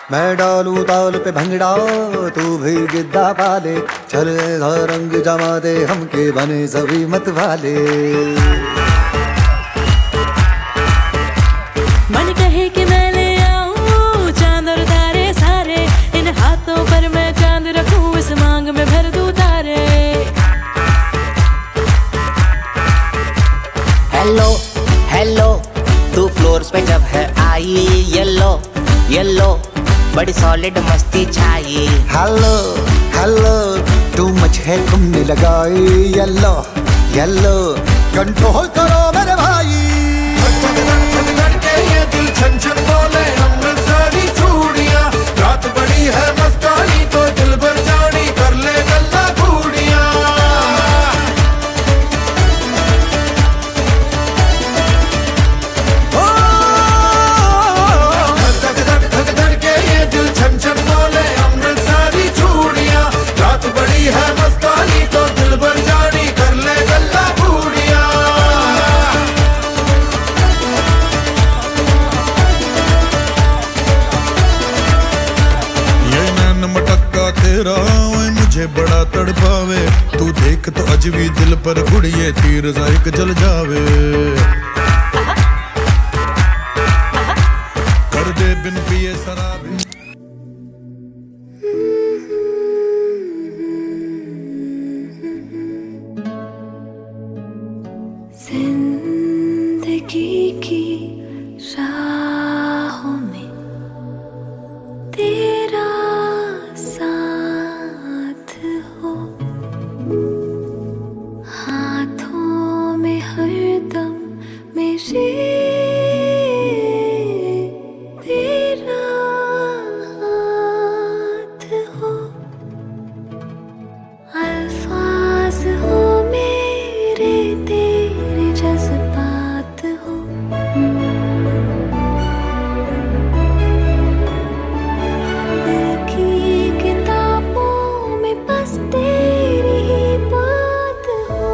मैं डालूं ताल पे भंगड़ा, तू भी गिद्दा पाले, चल ऐसा रंग जमा दे हमके बने सभी मत वाले। मन कहे कि मैं ले आऊं चांद और तारे सारे, इन हाथों पर मैं चांद रखूं, इस मांग में भर दूं तारे। हेलो हेलो, तू फ्लोर्स पे जब है आई, येलो येलो बड़ी सॉलिड मस्ती छाई। हेलो हेलो, तू मच है तुमने लगाई, येलो येलो कंट्रोल करो मेरे भाई। ये दिल छन छन बोले अमृतसरी चूड़ियां, रात बड़ी है मस्तानी तो दिल भर जानी कर ले गल्ला घूड़ियां। धक धड़के ये दिल छन छन बोले अमृतसरी चूड़ियां, रात बड़ी है मस्तानी तो दिल भर जानी कर ले गल्ला घूड़ियां। मटक्का तेरा ओए मुझे बड़ा तड़पावे, तू देख तो अजवी दिल पर गुड़िए तीर सा एक जल जावे। कर दे बिन पिए शराब। जिंदगी की राहों में तेरा साथ हो, हाथों में हरदम मेरे तेरा हाथ हो, अल्फाज हो मेरे तेरे जज्बात हो। दिल की किताबों में बस तेरी ही बात हो।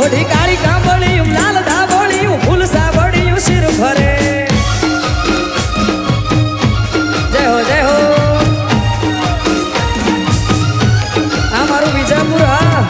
ઓઢી કાળી કાંબળિયું લાલ ધાબળિયું ફૂલ સાબળિયું શિર ફરે જય હો જય હો આ મારું વિજાપુર હા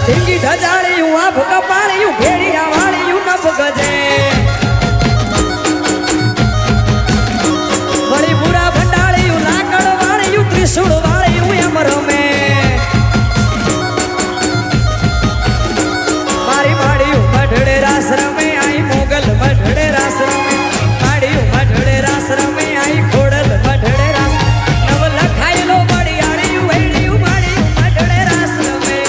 ધીંગી ઢજાળિયું આભ કપાળિયું ભેડિયા વાળિયું નભ ગજે વળી બુરા ભંડાળિયું લાકડ વાળિયું ત્રિશુળ વાળિયું એમ રમે મારી માળિયું મઢડે રાસ રમે આઈ મોગલ મઢડે રાસ રમે માળિયું મઢડે રાસ રમે આઈ ખોડલ મઢડે રાસ નવ લખાયેલો બળિયાળિયું વેડિયું માળિયું મઢડે રાસ રમે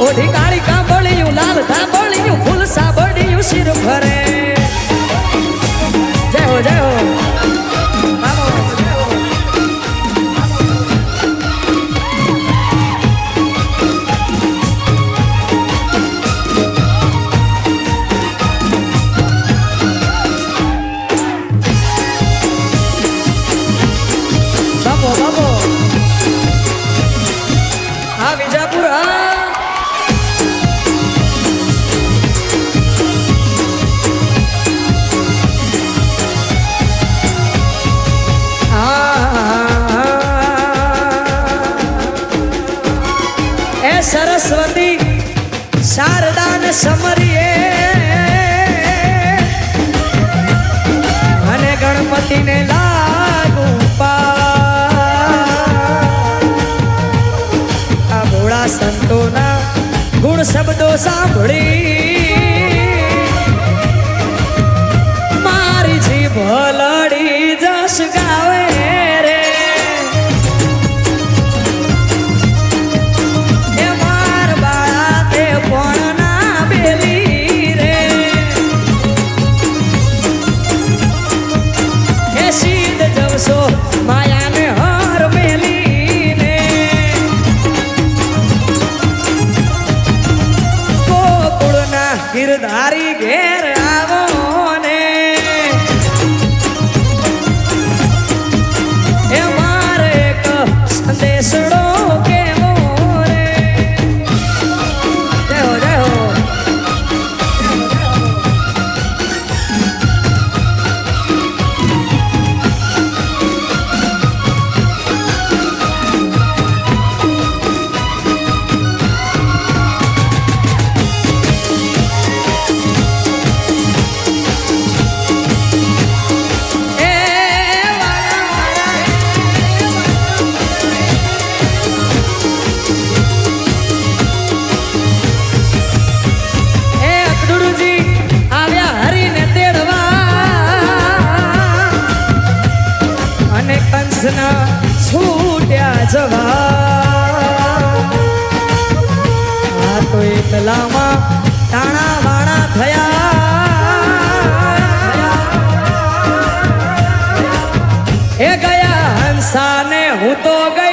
ઓઢી કાળી કાંબળિયું લાલ ધાબળિયું ફૂલ સાબળિયું શિર ફરે જય હો જય હો જય હો બાબો બાબો આ વિજાપુર હા સરસ્વતી શારદાન સમરીએ અને ગણપતિને લાગુ આ ભોળા સંતોના ગુણ શબ્દો સાંભળી મારી જીભ લડી જશ ગાવે રે માયાને હાર મેલીને ગોકુળના ગિરધારી ઘેર આવો ને એ મારે એક સંદેશડો કેવો રે જય હો જય હો છૂટ્યા જવા આ તો એકલામાં ટાણા વાણા થયા એ ગયા હંસાને હું તો ગઈ